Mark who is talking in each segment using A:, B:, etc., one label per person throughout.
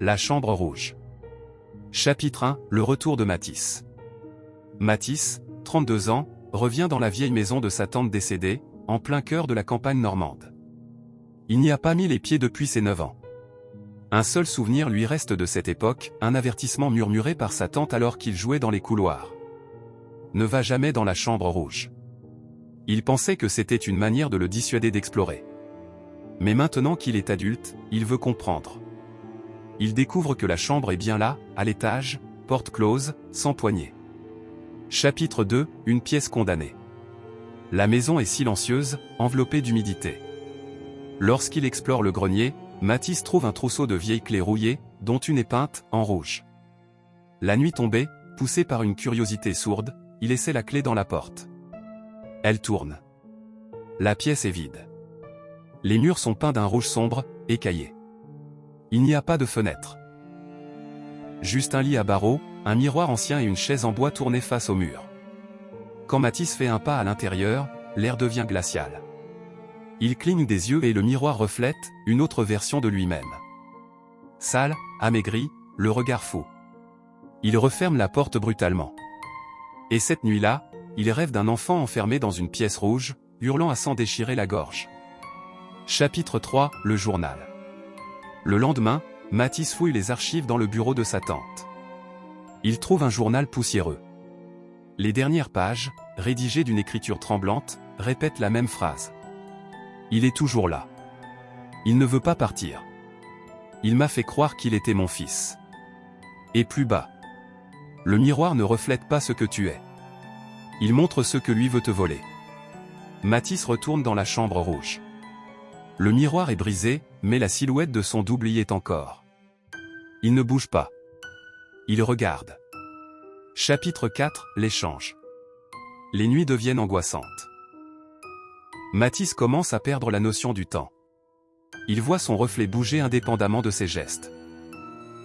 A: La chambre rouge. Chapitre 1. Le retour de Mathis. Mathis, 32 ans, revient dans la vieille maison de sa tante décédée, en plein cœur de la campagne normande. Il n'y a pas mis les pieds depuis ses 9 ans. Un seul souvenir lui reste de cette époque, un avertissement murmuré par sa tante alors qu'il jouait dans les couloirs. Ne va jamais dans la chambre rouge. Il pensait que c'était une manière de le dissuader d'explorer. Mais maintenant qu'il est adulte, il veut comprendre. Il découvre que la chambre est bien là, à l'étage, porte close, sans poignée. Chapitre 2. Une pièce condamnée. La maison est silencieuse, enveloppée d'humidité. Lorsqu'il explore le grenier, Mathis trouve un trousseau de vieilles clés rouillées, dont une est peinte en rouge. La nuit tombée, poussé par une curiosité sourde, il essaie la clé dans la porte. Elle tourne. La pièce est vide. Les murs sont peints d'un rouge sombre, écaillé. Il n'y a pas de fenêtre. Juste un lit à barreaux, un miroir ancien et une chaise en bois tournée face au mur. Quand Mathis fait un pas à l'intérieur, l'air devient glacial. Il cligne des yeux et le miroir reflète une autre version de lui-même. Sale, amaigri, le regard fou. Il referme la porte brutalement. Et cette nuit-là, il rêve d'un enfant enfermé dans une pièce rouge, hurlant à s'en déchirer la gorge. Chapitre 3. Le journal. Le lendemain, Mathis fouille les archives dans le bureau de sa tante. Il trouve un journal poussiéreux. Les dernières pages, rédigées d'une écriture tremblante, répètent la même phrase. Il est toujours là. Il ne veut pas partir. Il m'a fait croire qu'il était mon fils. Et plus bas. Le miroir ne reflète pas ce que tu es. Il montre ce que lui veut te voler. Mathis retourne dans la chambre rouge. Le miroir est brisé, mais la silhouette de son double y est encore. Il ne bouge pas. Il regarde. Chapitre 4. L'échange. Les nuits deviennent angoissantes. Mathis commence à perdre la notion du temps. Il voit son reflet bouger indépendamment de ses gestes.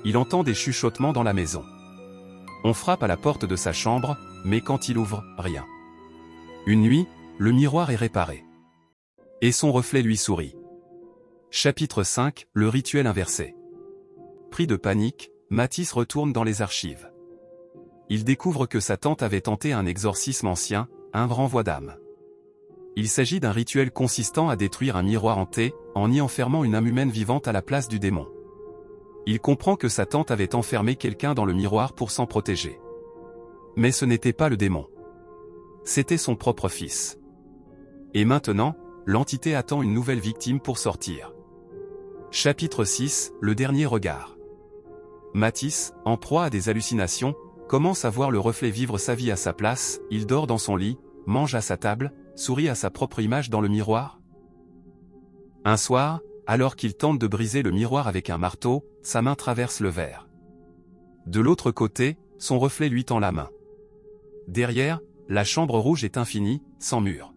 A: Il entend des chuchotements dans la maison. On frappe à la porte de sa chambre, mais quand il ouvre, rien. Une nuit, le miroir est réparé. Et son reflet lui sourit. Chapitre 5. Le rituel inversé. Pris de panique, Mathis retourne dans les archives. Il découvre que sa tante avait tenté un exorcisme ancien, un renvoi d'âme. Il s'agit d'un rituel consistant à détruire un miroir hanté, en y enfermant une âme humaine vivante à la place du démon. Il comprend que sa tante avait enfermé quelqu'un dans le miroir pour s'en protéger. Mais ce n'était pas le démon. C'était son propre fils. Et maintenant, l'entité attend une nouvelle victime pour sortir. Chapitre 6. Le dernier regard. Mathis, en proie à des hallucinations, commence à voir le reflet vivre sa vie à sa place, il dort dans son lit, mange à sa table, sourit à sa propre image dans le miroir. Un soir, alors qu'il tente de briser le miroir avec un marteau, sa main traverse le verre. De l'autre côté, son reflet lui tend la main. Derrière, la chambre rouge est infinie, sans mur.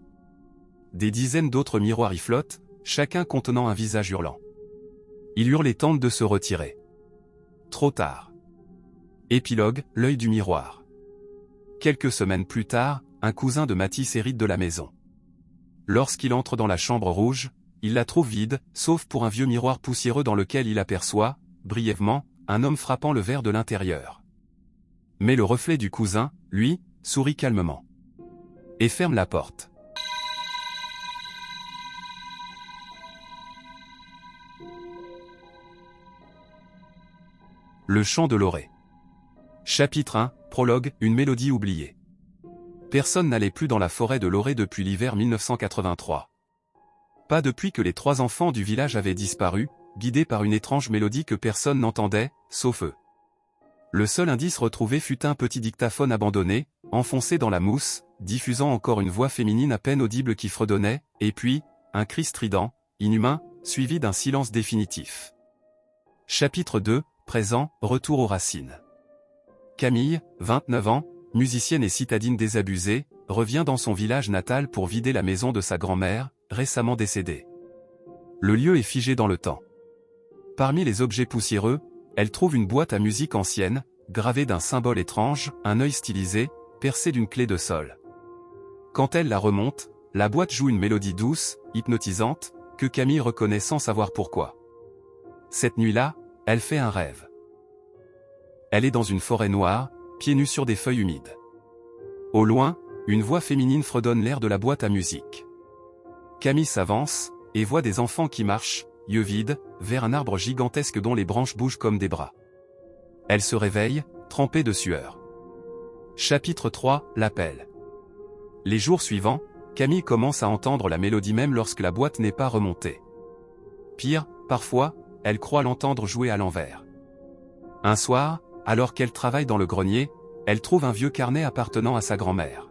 A: Des dizaines d'autres miroirs y flottent, chacun contenant un visage hurlant. Il hurle et tente de se retirer. Trop tard. Épilogue, l'œil du miroir. Quelques semaines plus tard, un cousin de Mathis hérite de la maison. Lorsqu'il entre dans la chambre rouge, il la trouve vide, sauf pour un vieux miroir poussiéreux dans lequel il aperçoit, brièvement, un homme frappant le verre de l'intérieur. Mais le reflet du cousin, lui, sourit calmement. Et ferme la porte. Le chant de l'orée. Chapitre 1. Prologue, une mélodie oubliée. Personne n'allait plus dans la forêt de l'orée depuis l'hiver 1983. Pas depuis que les 3 enfants du village avaient disparu, guidés par une étrange mélodie que personne n'entendait, sauf eux. Le seul indice retrouvé fut un petit dictaphone abandonné, enfoncé dans la mousse, diffusant encore une voix féminine à peine audible qui fredonnait, et puis, un cri strident, inhumain, suivi d'un silence définitif. Chapitre 2. Présent, retour aux racines. Camille, 29 ans, musicienne et citadine désabusée, revient dans son village natal pour vider la maison de sa grand-mère, récemment décédée. Le lieu est figé dans le temps. Parmi les objets poussiéreux, elle trouve une boîte à musique ancienne, gravée d'un symbole étrange, un œil stylisé, percé d'une clé de sol. Quand elle la remonte, la boîte joue une mélodie douce, hypnotisante, que Camille reconnaît sans savoir pourquoi. Cette nuit-là, elle fait un rêve. Elle est dans une forêt noire, pieds nus sur des feuilles humides. Au loin, une voix féminine fredonne l'air de la boîte à musique. Camille s'avance, et voit des enfants qui marchent, yeux vides, vers un arbre gigantesque dont les branches bougent comme des bras. Elle se réveille, trempée de sueur. Chapitre 3, l'appel. Les jours suivants, Camille commence à entendre la mélodie même lorsque la boîte n'est pas remontée. Pire, parfois, elle croit l'entendre jouer à l'envers. Un soir, alors qu'elle travaille dans le grenier, elle trouve un vieux carnet appartenant à sa grand-mère.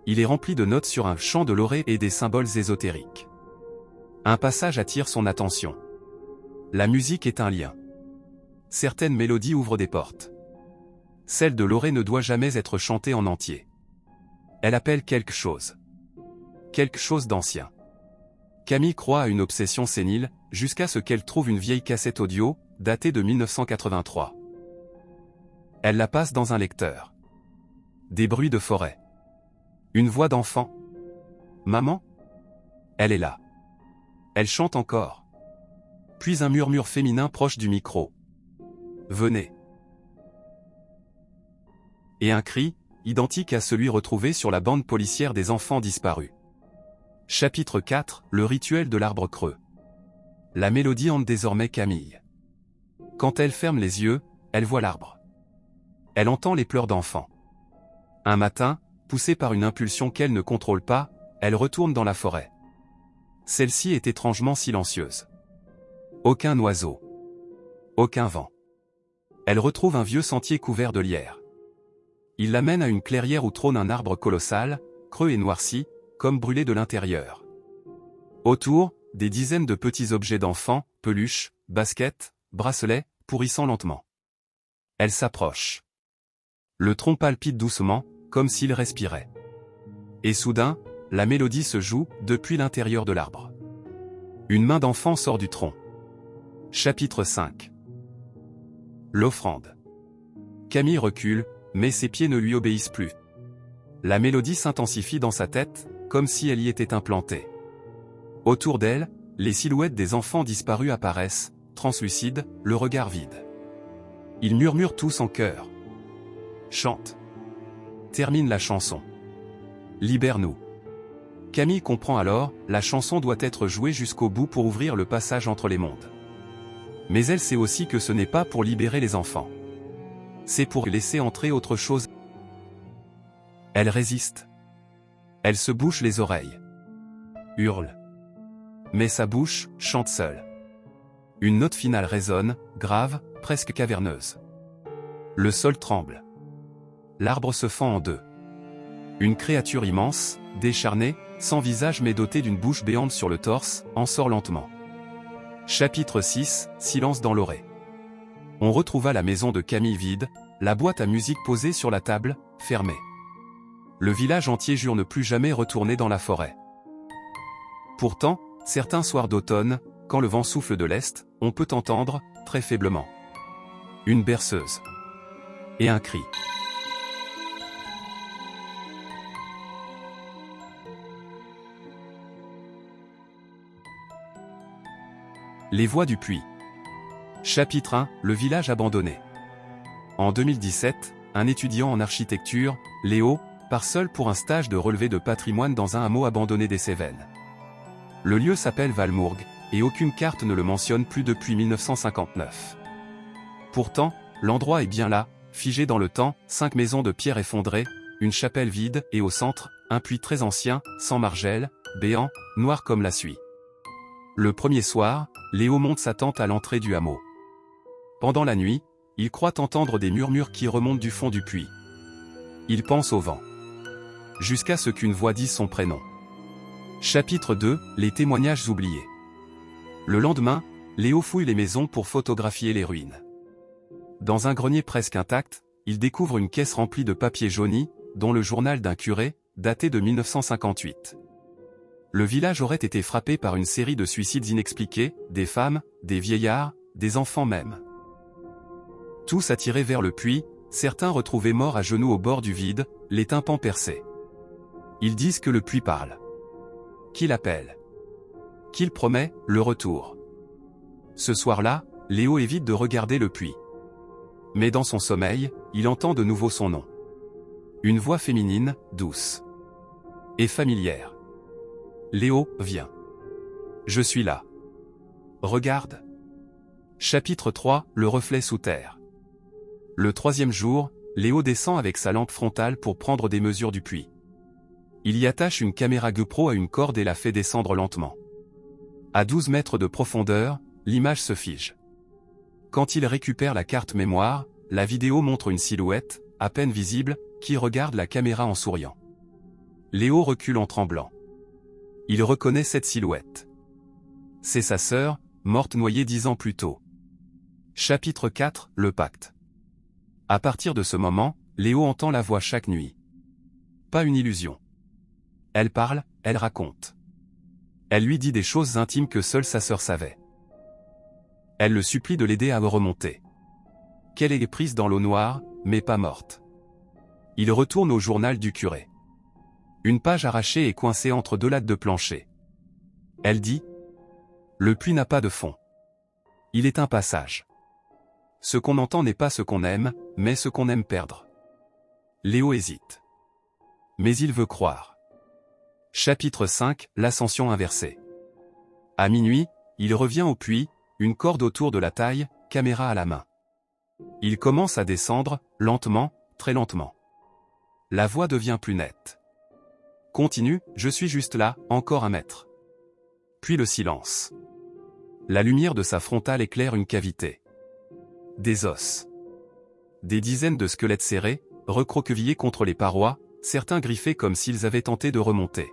A: Il est rempli de notes sur un chant de l'orée et des symboles ésotériques. Un passage attire son attention. La musique est un lien. Certaines mélodies ouvrent des portes. Celle de l'orée ne doit jamais être chantée en entier. Elle appelle quelque chose. Quelque chose d'ancien. Camille croit à une obsession sénile, jusqu'à ce qu'elle trouve une vieille cassette audio, datée de 1983. Elle la passe dans un lecteur. Des bruits de forêt. Une voix d'enfant. Maman ? Elle est là. Elle chante encore. Puis un murmure féminin proche du micro. Venez. Et un cri, identique à celui retrouvé sur la bande policière des enfants disparus. Chapitre 4, le rituel de l'arbre creux. La mélodie hante désormais Camille. Quand elle ferme les yeux, elle voit l'arbre. Elle entend les pleurs d'enfants. Un matin, poussée par une impulsion qu'elle ne contrôle pas, elle retourne dans la forêt. Celle-ci est étrangement silencieuse. Aucun oiseau. Aucun vent. Elle retrouve un vieux sentier couvert de lierre. Il l'amène à une clairière où trône un arbre colossal, creux et noirci, comme brûlé de l'intérieur. Autour, des dizaines de petits objets d'enfants, peluches, baskets, bracelets, pourrissant lentement. Elle s'approche. Le tronc palpite doucement, comme s'il respirait. Et soudain, la mélodie se joue, depuis l'intérieur de l'arbre. Une main d'enfant sort du tronc. Chapitre 5. L'offrande. Camille recule, mais ses pieds ne lui obéissent plus. La mélodie s'intensifie dans sa tête, comme si elle y était implantée. Autour d'elle, les silhouettes des enfants disparus apparaissent, translucides, le regard vide. Ils murmurent tous en chœur. Chante. Termine la chanson. Libère-nous. Camille comprend alors, la chanson doit être jouée jusqu'au bout pour ouvrir le passage entre les mondes. Mais elle sait aussi que ce n'est pas pour libérer les enfants. C'est pour laisser entrer autre chose. Elle résiste. Elle se bouche les oreilles. Hurle. Mais sa bouche chante seule. Une note finale résonne, grave, presque caverneuse. Le sol tremble. L'arbre se fend en deux. Une créature immense, décharnée, sans visage mais dotée d'une bouche béante sur le torse, en sort lentement. Chapitre 6, silence dans l'orée. On retrouva la maison de Camille vide, la boîte à musique posée sur la table, fermée. Le village entier jure ne plus jamais retourner dans la forêt. Pourtant, certains soirs d'automne, quand le vent souffle de l'est, on peut entendre, très faiblement, une berceuse. Et un cri. Les voix du puits. Chapitre 1, le village abandonné. En 2017, un étudiant en architecture, Léo, part seul pour un stage de relevé de patrimoine dans un hameau abandonné des Cévennes. Le lieu s'appelle Valmourgue, et aucune carte ne le mentionne plus depuis 1959. Pourtant, l'endroit est bien là, figé dans le temps, 5 maisons de pierre effondrées, une chapelle vide, et au centre, un puits très ancien, sans margelle, béant, noir comme la suie. Le premier soir, Léo monte sa tente à l'entrée du hameau. Pendant la nuit, il croit entendre des murmures qui remontent du fond du puits. Il pense au vent. Jusqu'à ce qu'une voix dise son prénom. Chapitre 2, les témoignages oubliés. Le lendemain, Léo fouille les maisons pour photographier les ruines. Dans un grenier presque intact, il découvre une caisse remplie de papier jauni, dont le journal d'un curé, daté de 1958. Le village aurait été frappé par une série de suicides inexpliqués, des femmes, des vieillards, des enfants même. Tous attirés vers le puits, certains retrouvés morts à genoux au bord du vide, les tympans percés. Ils disent que le puits parle. Qu'il appelle. Qu'il promet, le retour. Ce soir-là, Léo évite de regarder le puits. Mais dans son sommeil, il entend de nouveau son nom. Une voix féminine, douce et familière. Léo, viens. Je suis là. Regarde. Chapitre 3, le reflet sous terre. Le troisième jour, Léo descend avec sa lampe frontale pour prendre des mesures du puits. Il y attache une caméra GoPro à une corde et la fait descendre lentement. À 12 mètres de profondeur, l'image se fige. Quand il récupère la carte mémoire, la vidéo montre une silhouette, à peine visible, qui regarde la caméra en souriant. Léo recule en tremblant. Il reconnaît cette silhouette. C'est sa sœur, morte noyée 10 ans plus tôt. Chapitre 4, le pacte. À partir de ce moment, Léo entend la voix chaque nuit. Pas une illusion. Elle parle, elle raconte. Elle lui dit des choses intimes que seule sa sœur savait. Elle le supplie de l'aider à remonter. Qu'elle est prise dans l'eau noire, mais pas morte. Il retourne au journal du curé. Une page arrachée est coincée entre deux lattes de plancher. Elle dit : le puits n'a pas de fond. Il est un passage. Ce qu'on entend n'est pas ce qu'on aime, mais ce qu'on aime perdre. Léo hésite. Mais il veut croire. Chapitre 5, l'ascension inversée. À minuit, il revient au puits, une corde autour de la taille, caméra à la main. Il commence à descendre, lentement, très lentement. La voix devient plus nette. Continue, je suis juste là, encore 1 mètre. Puis le silence. La lumière de sa frontale éclaire une cavité. Des os. Des dizaines de squelettes serrés, recroquevillés contre les parois, certains griffés comme s'ils avaient tenté de remonter.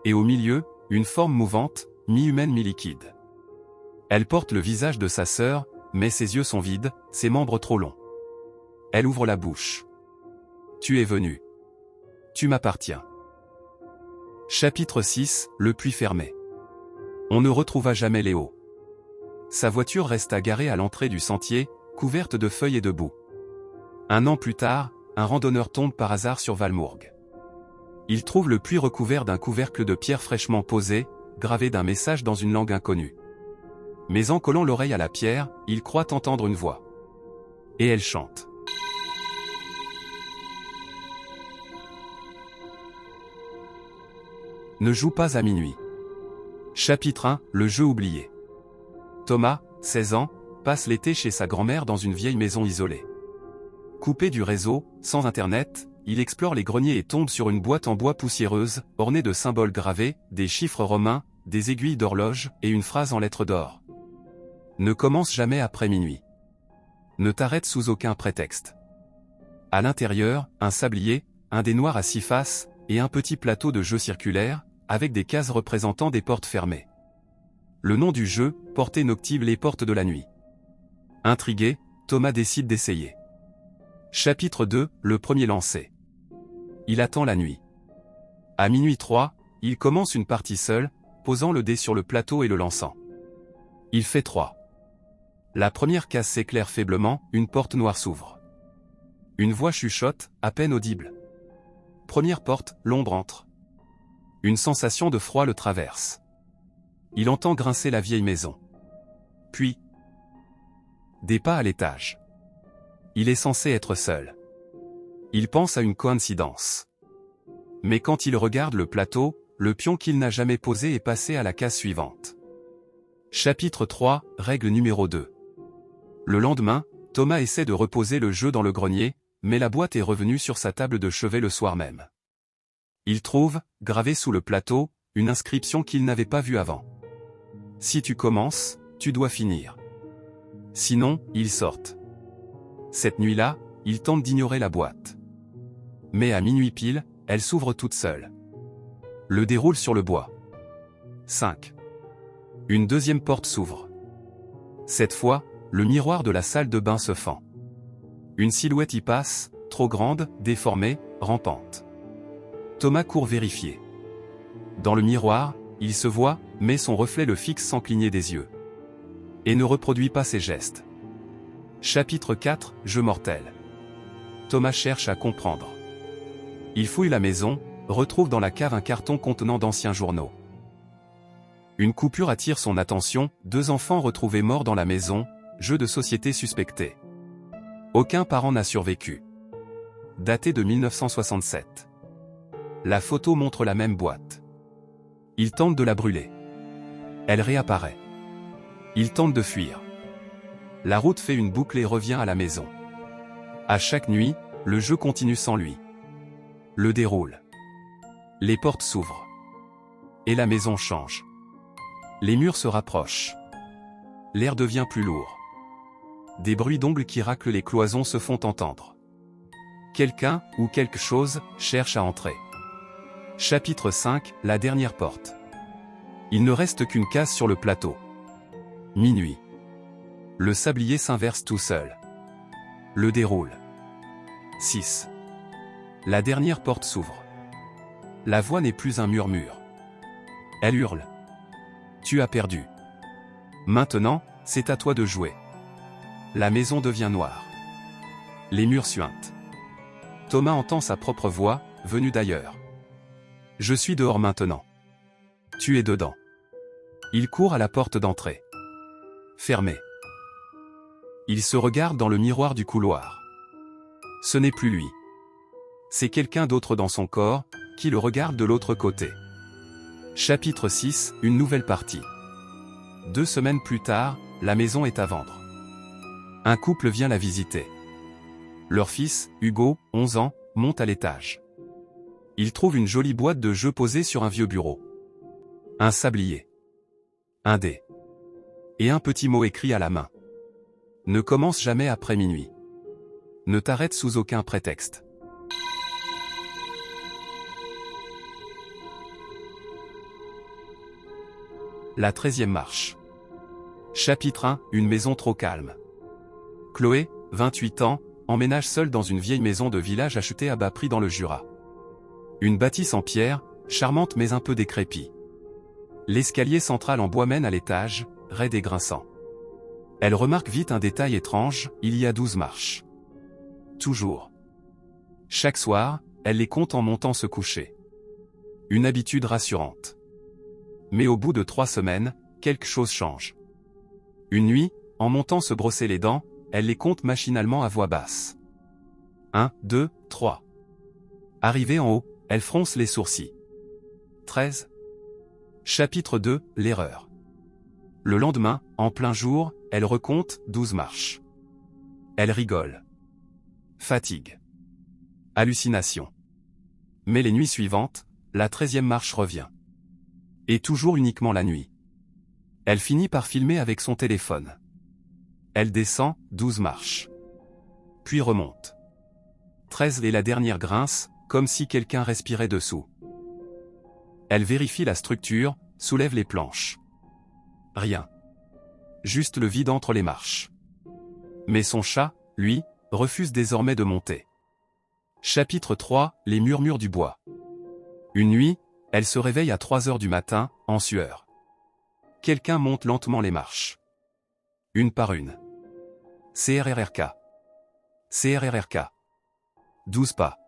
A: Et au milieu, une forme mouvante, mi-humaine mi-liquide. Elle porte le visage de sa sœur, mais ses yeux sont vides, ses membres trop longs. Elle ouvre la bouche. Tu es venu. Tu m'appartiens. Chapitre 6, le puits fermé. On ne retrouva jamais Léo. Sa voiture resta garée à l'entrée du sentier, couverte de feuilles et de boue. 1 an plus tard, un randonneur tombe par hasard sur Valmourgue. Il trouve le puits recouvert d'un couvercle de pierre fraîchement posé, gravé d'un message dans une langue inconnue. Mais en collant l'oreille à la pierre, il croit entendre une voix. Et elle chante. Ne joue pas à minuit. Chapitre 1, le jeu oublié. Thomas, 16 ans, passe l'été chez sa grand-mère dans une vieille maison isolée. Coupé du réseau, sans internet, il explore les greniers et tombe sur une boîte en bois poussiéreuse, ornée de symboles gravés, des chiffres romains, des aiguilles d'horloge et une phrase en lettres d'or. Ne commence jamais après minuit. Ne t'arrête sous aucun prétexte. À l'intérieur, un sablier, un dé noir à 6 faces, et un petit plateau de jeu circulaire, avec des cases représentant des portes fermées. Le nom du jeu, Portée noctive les portes de la nuit. Intrigué, Thomas décide d'essayer. Chapitre 2, le premier lancé. Il attend la nuit. À minuit 3, il commence une partie seul, posant le dé sur le plateau et le lançant. Il fait 3. La première case s'éclaire faiblement, une porte noire s'ouvre. Une voix chuchote, à peine audible. Première porte, l'ombre entre. Une sensation de froid le traverse. Il entend grincer la vieille maison. Puis, des pas à l'étage. Il est censé être seul. Il pense à une coïncidence. Mais quand il regarde le plateau, le pion qu'il n'a jamais posé est passé à la case suivante. Chapitre 3, règle numéro 2. Le lendemain, Thomas essaie de reposer le jeu dans le grenier, mais la boîte est revenue sur sa table de chevet le soir même. Il trouve, gravé sous le plateau, une inscription qu'il n'avait pas vue avant. Si tu commences, tu dois finir. Sinon, ils sortent. Cette nuit-là, il tente d'ignorer la boîte. Mais à minuit pile, elle s'ouvre toute seule. Le déroule sur le bois. 5. Une deuxième porte s'ouvre. Cette fois, le miroir de la salle de bain se fend. Une silhouette y passe, trop grande, déformée, rampante. Thomas court vérifier. Dans le miroir, il se voit, mais son reflet le fixe sans cligner des yeux. Et ne reproduit pas ses gestes. Chapitre 4, Jeu mortel. Thomas cherche à comprendre. Il fouille la maison, retrouve dans la cave un carton contenant d'anciens journaux. Une coupure attire son attention, 2 enfants retrouvés morts dans la maison, jeu de société suspecté. Aucun parent n'a survécu. Daté de 1967. La photo montre la même boîte. Il tente de la brûler. Elle réapparaît. Il tente de fuir. La route fait une boucle et revient à la maison. À chaque nuit, le jeu continue sans lui. Le déroule. Les portes s'ouvrent. Et la maison change. Les murs se rapprochent. L'air devient plus lourd. Des bruits d'ongles qui raclent les cloisons se font entendre. Quelqu'un, ou quelque chose, cherche à entrer. Chapitre 5, la dernière porte. Il ne reste qu'une case sur le plateau. Minuit. Le sablier s'inverse tout seul. Le déroule. 6. La dernière porte s'ouvre. La voix n'est plus un murmure. Elle hurle. Tu as perdu. Maintenant, c'est à toi de jouer. La maison devient noire. Les murs suintent. Thomas entend sa propre voix, venue d'ailleurs. Je suis dehors maintenant. Tu es dedans. Il court à la porte d'entrée. Fermée. Il se regarde dans le miroir du couloir. Ce n'est plus lui. C'est quelqu'un d'autre dans son corps, qui le regarde de l'autre côté. Chapitre 6, une nouvelle partie. 2 semaines plus tard, la maison est à vendre. Un couple vient la visiter. Leur fils, Hugo, 11 ans, monte à l'étage. Il trouve une jolie boîte de jeux posée sur un vieux bureau. Un sablier. Un dé. Et un petit mot écrit à la main. Ne commence jamais après minuit. Ne t'arrête sous aucun prétexte. La 13e marche. Chapitre 1, une maison trop calme. Chloé, 28 ans, emménage seule dans une vieille maison de village achetée à bas prix dans le Jura. Une bâtisse en pierre, charmante mais un peu décrépite. L'escalier central en bois mène à l'étage, raide et grinçant. Elle remarque vite un détail étrange, il y a 12 marches. Toujours. Chaque soir, elle les compte en montant se coucher. Une habitude rassurante. Mais au bout de 3 semaines, quelque chose change. Une nuit, en montant se brosser les dents, elle les compte machinalement à voix basse. 1, 2, 3. Arrivée en haut, elle fronce les sourcils. 13. Chapitre 2, l'erreur. Le lendemain, en plein jour, elle recompte 12 marches. Elle rigole. Fatigue. Hallucination. Mais les nuits suivantes, la 13e marche revient. Et toujours uniquement la nuit. Elle finit par filmer avec son téléphone. Elle descend, 12 marches. Puis remonte. 13 et la dernière grince, comme si quelqu'un respirait dessous. Elle vérifie la structure, soulève les planches. Rien. Juste le vide entre les marches. Mais son chat, lui, refuse désormais de monter. Chapitre 3, les murmures du bois. Une nuit, elle se réveille à 3 heures du matin, en sueur. Quelqu'un monte lentement les marches. Une par une. CRRRK. CRRRK. 12 pas.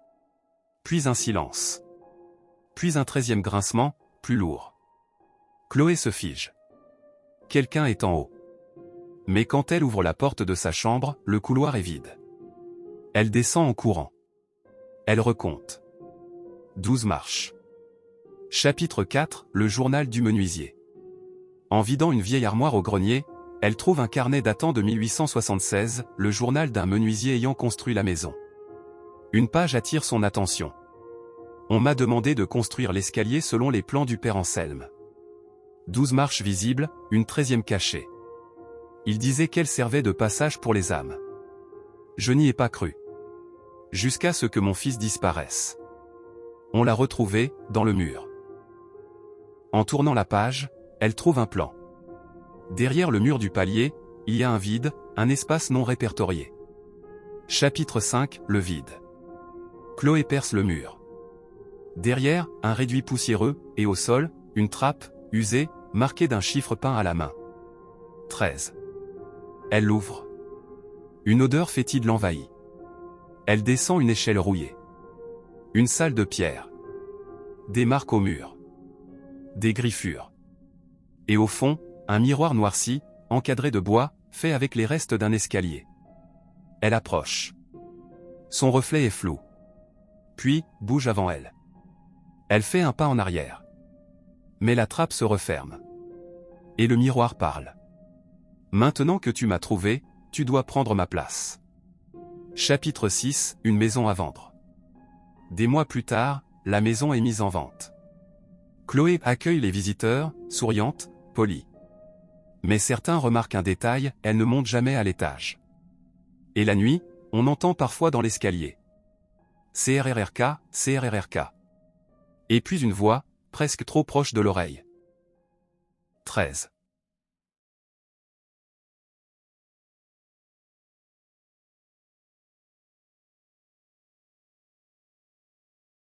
A: Puis un silence. Puis un 13e grincement, plus lourd. Chloé se fige. Quelqu'un est en haut. Mais quand elle ouvre la porte de sa chambre, le couloir est vide. Elle descend en courant. Elle recompte. 12 marches. Chapitre 4, le journal du menuisier. En vidant une vieille armoire au grenier, elle trouve un carnet datant de 1876, le journal d'un menuisier ayant construit la maison. Une page attire son attention. On m'a demandé de construire l'escalier selon les plans du père Anselme. 12 marches visibles, une 13e cachée. Il disait qu'elle servait de passage pour les âmes. Je n'y ai pas cru. Jusqu'à ce que mon fils disparaisse. On l'a retrouvé, dans le mur. En tournant la page, elle trouve un plan. Derrière le mur du palier, il y a un vide, un espace non répertorié. Chapitre 5, le vide. Chloé perce le mur. Derrière, un réduit poussiéreux, et au sol, une trappe, usée, marquée d'un chiffre peint à la main. 13. Elle l'ouvre. Une odeur fétide l'envahit. Elle descend une échelle rouillée. Une salle de pierre. Des marques au mur. Des griffures. Et au fond, un miroir noirci, encadré de bois, fait avec les restes d'un escalier. Elle approche. Son reflet est flou. Puis, bouge avant elle. Elle fait un pas en arrière. Mais la trappe se referme. Et le miroir parle. Maintenant que tu m'as trouvé, tu dois prendre ma place. Chapitre 6, une maison à vendre. Des mois plus tard, la maison est mise en vente. Chloé accueille les visiteurs, souriante, polie. Mais certains remarquent un détail, elle ne monte jamais à l'étage. Et la nuit, on entend parfois dans l'escalier. CRRRK, CRRRK. Et puis une voix, presque trop proche de l'oreille. 13.